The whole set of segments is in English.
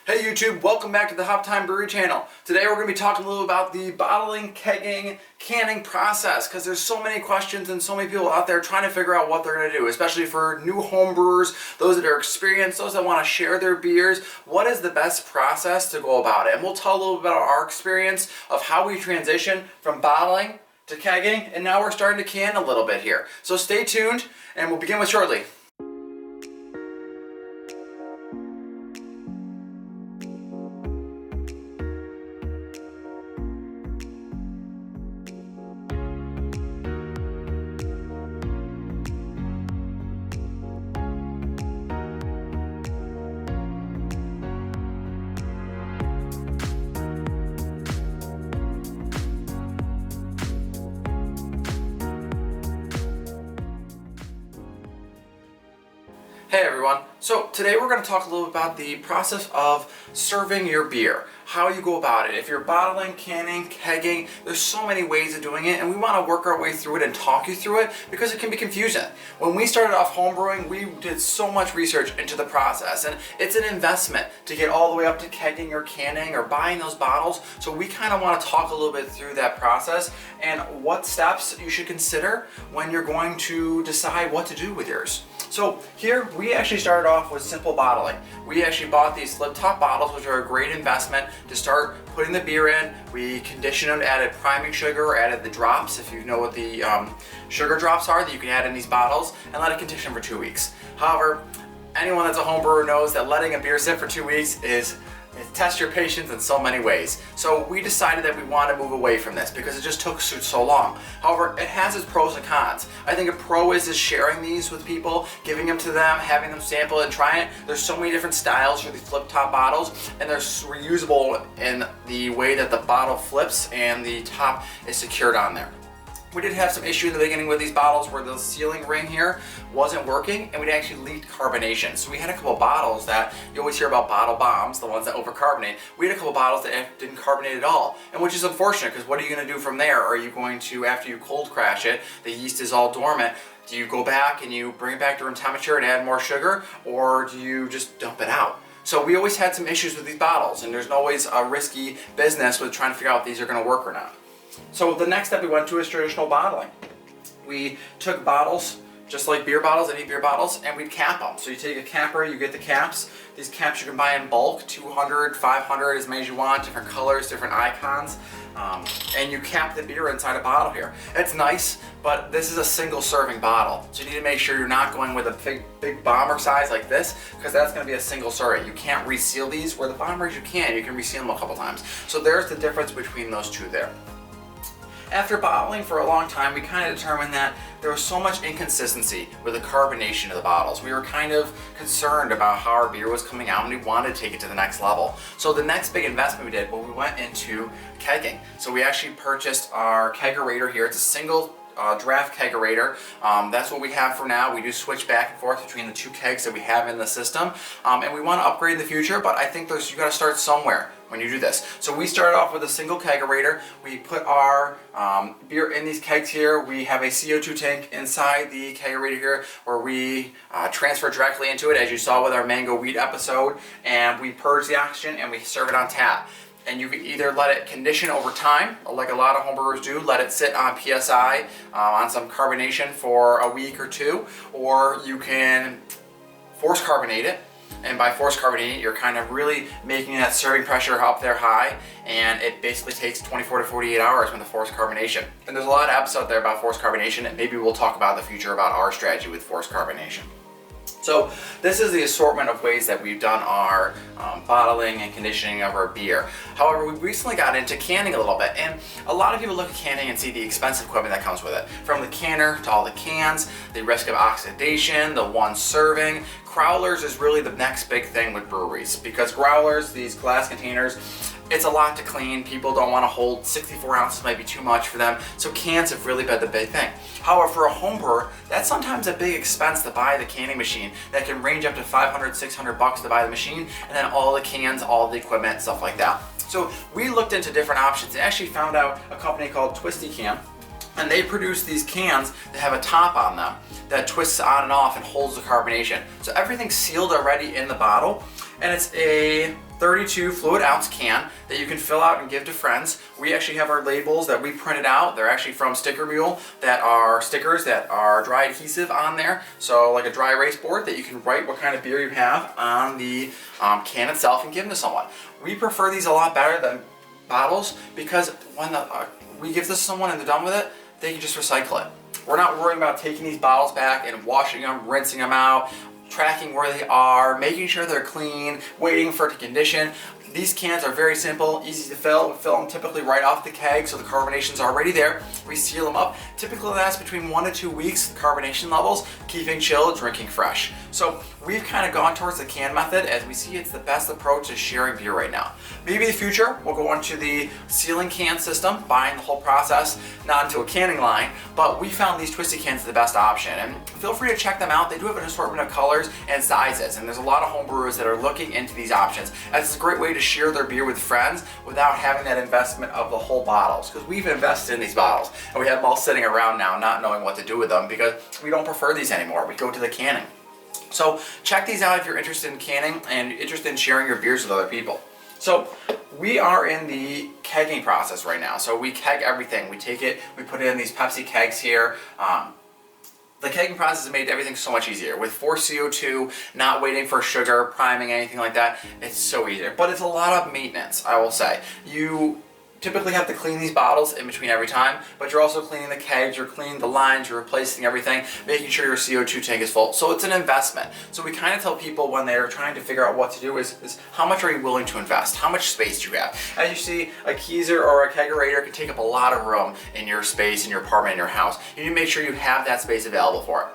Hey YouTube, welcome back to the Hop Time Brewery channel. Today we're going to be talking a little about the bottling, kegging, canning process because there's so many questions and so many people out there trying to figure out what they're going to do, especially for new home brewers, those that are experienced, those that want to share their beers. What is the best process to go about it? And we'll tell a little bit about our experience of how we transition from bottling to kegging, and now we're starting to can a little bit here. So stay tuned and we'll begin with shortly. Hey everyone, so today we're going to talk a little about the process of serving your beer, how you go about it. If you're bottling, canning, kegging, there's so many ways of doing it and we want to work our way through it and talk you through it because it can be confusing. When we started off homebrewing, we did so much research into the process and it's an investment to get all the way up to kegging or canning or buying those bottles. So we kind of want to talk a little bit through that process and what steps you should consider when you're going to decide what to do with yours. So here we actually started off with simple bottling. We actually bought these flip top bottles, which are a great investment to start putting the beer in. We conditioned them, added priming sugar, added the drops, if you know what the sugar drops are that you can add in these bottles, and let it condition for 2 weeks. However, anyone that's a home brewer knows that letting a beer sit for 2 weeks tests your patience in so many ways. So we decided that we want to move away from this because it just took so long. However, it has its pros and cons. I think a pro is sharing these with people, giving them to them, having them sample it and try it. There's so many different styles for these flip top bottles and they're reusable in the way that the bottle flips and the top is secured on there. We did have some issue in the beginning with these bottles where the sealing ring here wasn't working and we'd actually leaked carbonation. So we had a couple bottles that, you always hear about bottle bombs, the ones that overcarbonate. We had a couple bottles that didn't carbonate at all, and which is unfortunate because what are you going to do from there? Are you going to, after you cold crash it, the yeast is all dormant, do you go back and you bring it back to room temperature and add more sugar, or do you just dump it out? So we always had some issues with these bottles and there's always a risky business with trying to figure out if these are going to work or not. So the next step we went to is traditional bottling. We took bottles, just like beer bottles, any beer bottles, and we'd cap them. So you take a capper, you get the caps. These caps you can buy in bulk, 200, 500, as many as you want, different colors, different icons. And you cap the beer inside a bottle here. It's nice, but this is a single serving bottle. So you need to make sure you're not going with a big bomber size like this, because that's going to be a single serving. You can't reseal these, where the bombers you can reseal them a couple times. So there's the difference between those two there. After bottling for a long time, we kind of determined that there was so much inconsistency with the carbonation of the bottles. We were kind of concerned about how our beer was coming out and we wanted to take it to the next level. So the next big investment we did, well, we went into kegging. So we actually purchased our kegerator here. It's a single draft kegerator. That's what we have for now. We do switch back and forth between the two kegs that we have in the system, and we want to upgrade in the future, but I think you got to start somewhere when you do this. So we started off with a single kegerator. We put our beer in these kegs here. We have a CO2 tank inside the kegerator here where we transfer directly into it, as you saw with our mango wheat episode, and we purge the oxygen and we serve it on tap. And you can either let it condition over time, like a lot of homebrewers do, let it sit on PSI, on some carbonation for a week or two, or you can force carbonate it. And by force carbonating, you're kind of really making that serving pressure up there high, and it basically takes 24 to 48 hours when the forced carbonation. And there's a lot of episodes there about forced carbonation, and maybe we'll talk about in the future about our strategy with forced carbonation. So this is the assortment of ways that we've done our bottling and conditioning of our beer. However, we recently got into canning a little bit, and a lot of people look at canning and see the expensive equipment that comes with it. From the canner to all the cans, the risk of oxidation, the one serving. Growlers is really the next big thing with breweries, because growlers, these glass containers, it's a lot to clean. People don't want to hold 64 ounces, might be too much for them. So cans have really been the big thing. However, for a home brewer, that's sometimes a big expense to buy the canning machine. That can range up to 500, 600 bucks to buy the machine, and then all the cans, all the equipment, stuff like that. So we looked into different options and actually found out a company called Twisty Can. And they produce these cans that have a top on them that twists on and off and holds the carbonation. So everything's sealed already in the bottle, and it's a 32 fluid ounce can that you can fill out and give to friends. We actually have our labels that we printed out. They're actually from Sticker Mule, that are stickers that are dry adhesive on there. So like a dry erase board that you can write what kind of beer you have on the can itself and give them to someone. We prefer these a lot better than bottles because when we give this to someone and they're done with it, they can just recycle it. We're not worrying about taking these bottles back and washing them, rinsing them out, tracking where they are, making sure they're clean, waiting for it to condition. These cans are very simple, easy to fill. We fill them typically right off the keg, so the carbonation's already there. We seal them up. Typically lasts between 1 to 2 weeks, carbonation levels, keeping chilled, drinking fresh. So we've kind of gone towards the can method as we see it's the best approach to sharing beer right now. Maybe in the future, we'll go into the sealing can system, buying the whole process, not into a canning line, but we found these twisty cans the best option. And feel free to check them out. They do have an assortment of colors and sizes, and there's a lot of homebrewers that are looking into these options, as it's a great way to share their beer with friends without having that investment of the whole bottles, because we've invested in these bottles and we have them all sitting around now not knowing what to do with them because we don't prefer these anymore. We go to the canning. So check these out if you're interested in canning and interested in sharing your beers with other people. So we are in the kegging process right now. So we keg everything. We take it, we put it in these Pepsi kegs here. The kegging process has made everything so much easier. With forced CO2, not waiting for sugar, priming, anything like that, it's so easier. But it's a lot of maintenance, I will say. You typically have to clean these bottles in between every time, but you're also cleaning the kegs, you're cleaning the lines, you're replacing everything, making sure your CO2 tank is full. So it's an investment. So we kind of tell people when they're trying to figure out what to do is how much are you willing to invest? How much space do you have? As you see, a keezer or a kegerator can take up a lot of room in your space, in your apartment, in your house. You need to make sure you have that space available for it.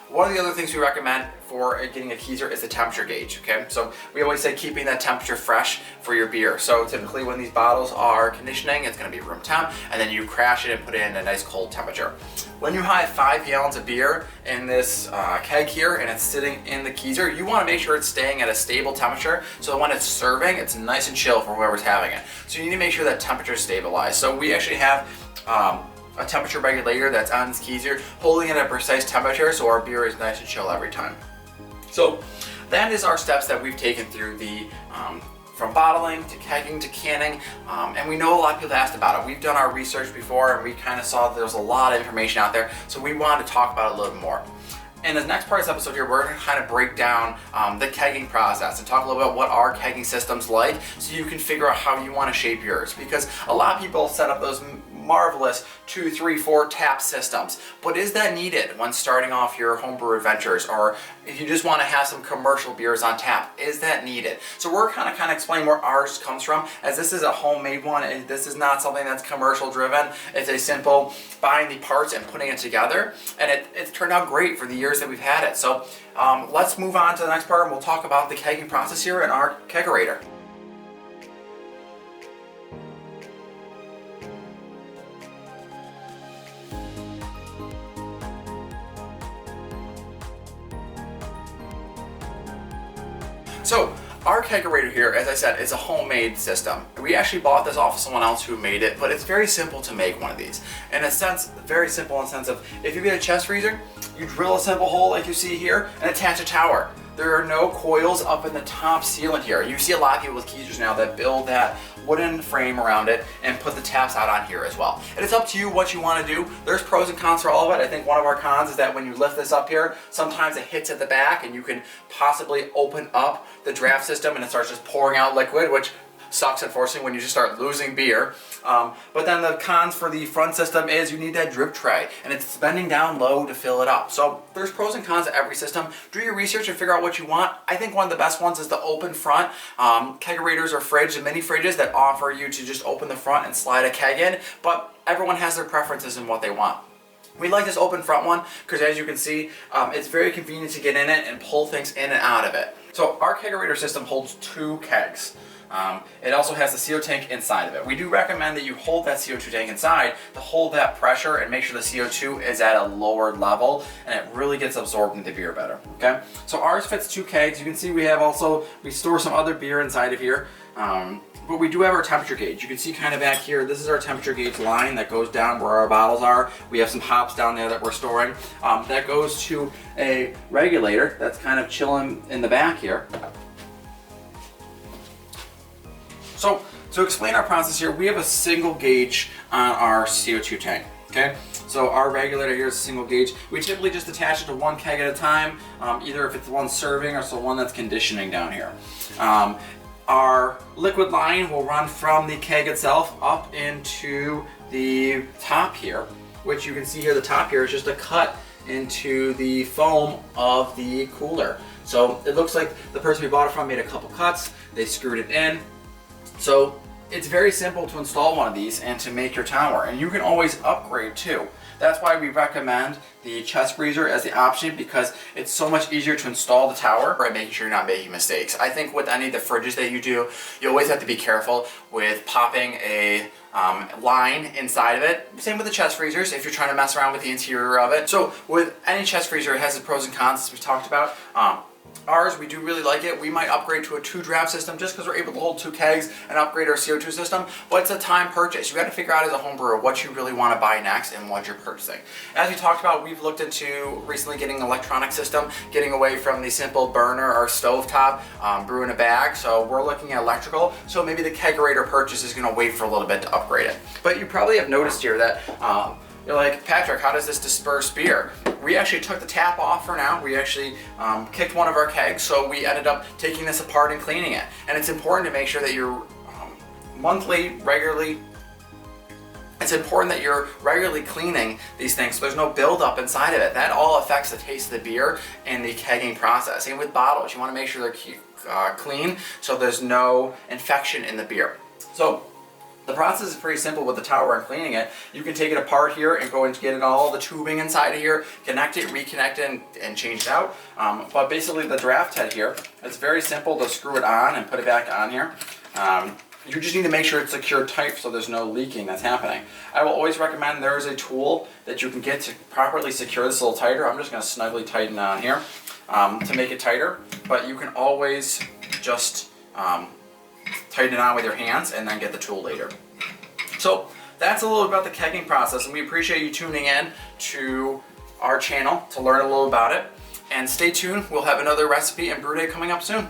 One of the other things we recommend for getting a keezer is the temperature gauge, okay? So we always say keeping that temperature fresh for your beer. So typically when these bottles are conditioning, it's gonna be room temp, and then you crash it and put it in a nice cold temperature. When you have 5 gallons of beer in this keg here and it's sitting in the keezer, you wanna make sure it's staying at a stable temperature so that when it's serving, it's nice and chill for whoever's having it. So you need to make sure that temperature is stabilized. So we actually have a temperature regulator that's on this keezer, holding it at a precise temperature so our beer is nice and chill every time. So that is our steps that we've taken through the from bottling to kegging to canning, and we know a lot of people asked about it. We've done our research before and we kind of saw that there was a lot of information out there, so we wanted to talk about it a little bit more. In the next part of this episode here, we're going to kind of break down the kegging process and talk a little bit about what our kegging system's like so you can figure out how you want to shape yours. Because a lot of people set up those marvelous 2, 3, 4 tap systems, but is that needed when starting off your homebrew adventures, or if you just want to have some commercial beers on tap, is that needed? So we're kind of explaining where ours comes from, as this is a homemade one and this is not something that's commercial driven. It's a simple buying the parts and putting it together, and it's turned out great for the years that we've had it. So let's move on to the next part and we'll talk about the kegging process here in our kegerator. So our kegerator here, as I said, is a homemade system. We actually bought this off of someone else who made it, but it's very simple to make one of these. In a sense, very simple in the sense of if you get a chest freezer, you drill a simple hole like you see here and attach a tower. There are no coils up in the top sealant here. You see a lot of people with keezers now that build that wooden frame around it and put the taps out on here as well. And it's up to you what you want to do. There's pros and cons for all of it. I think one of our cons is that when you lift this up here, sometimes it hits at the back and you can possibly open up the draft system and it starts just pouring out liquid, which sucks unfortunately when you just start losing beer. But then the cons for the front system is you need that drip tray and it's bending down low to fill it up. So there's pros and cons to every system. Do your research and figure out what you want. I think one of the best ones is the open front. Kegerators or fridge and mini fridges that offer you to just open the front and slide a keg in, but everyone has their preferences and what they want. We like this open front one because as you can see, it's very convenient to get in it and pull things in and out of it. So our kegerator system holds 2 kegs. It also has the CO tank inside of it. We do recommend that you hold that CO2 tank inside to hold that pressure and make sure the CO2 is at a lower level and it really gets absorbed into the beer better. Okay, so ours fits 2 kegs. You can see we store some other beer inside of here. But we do have our temperature gauge. You can see kind of back here, this is our temperature gauge line that goes down where our bottles are. We have some hops down there that we're storing. That goes to a regulator that's kind of chilling in the back here. So to explain our process here, we have a single gauge on our CO2 tank, okay? So our regulator here is a single gauge. We typically just attach it to one keg at a time, either if it's one serving or so one that's conditioning down here. Our liquid line will run from the keg itself up into the top here, which you can see here, the top here is just a cut into the foam of the cooler. So it looks like the person we bought it from made a couple cuts, they screwed it in. So it's very simple to install one of these and to make your tower, and you can always upgrade too. That's why we recommend the chest freezer as the option, because it's so much easier to install the tower by making sure you're not making mistakes. I think with any of the fridges that you do, you always have to be careful with popping a line inside of it. Same with the chest freezers if you're trying to mess around with the interior of it. So with any chest freezer, it has its pros and cons as we talked about. Ours, we do really like it. We might upgrade to a 2-draft system just because we're able to hold 2 kegs and upgrade our CO2 system, but it's a time purchase. You got to figure out as a home brewer what you really want to buy next and what you're purchasing. As we talked about, we've looked into recently getting an electronic system, getting away from the simple burner or stovetop, brew in a bag. So we're looking at electrical. So maybe the kegerator purchase is going to wait for a little bit to upgrade it. But you probably have noticed here that you're like, Patrick, how does this disperse beer? We actually took the tap off for now. We actually kicked one of our kegs, so we ended up taking this apart and cleaning it. And it's important to make sure that you're regularly cleaning these things so there's no buildup inside of it. That all affects the taste of the beer and the kegging process. Same with bottles. You want to make sure they're clean so there's no infection in the beer. So the process is pretty simple with the tower and cleaning it. You can take it apart here and go and get all the tubing inside of here, connect it, reconnect it, and change it out. But basically the draft head here, it's very simple to screw it on and put it back on here. You just need to make sure it's secured tight so there's no leaking that's happening. I will always recommend there is a tool that you can get to properly secure this a little tighter. I'm just going to snugly tighten on here to make it tighter, but you can always just tighten it on with your hands and then get the tool later. So that's a little about the kegging process, and we appreciate you tuning in to our channel to learn a little about it. And stay tuned, we'll have another recipe and brew day coming up soon.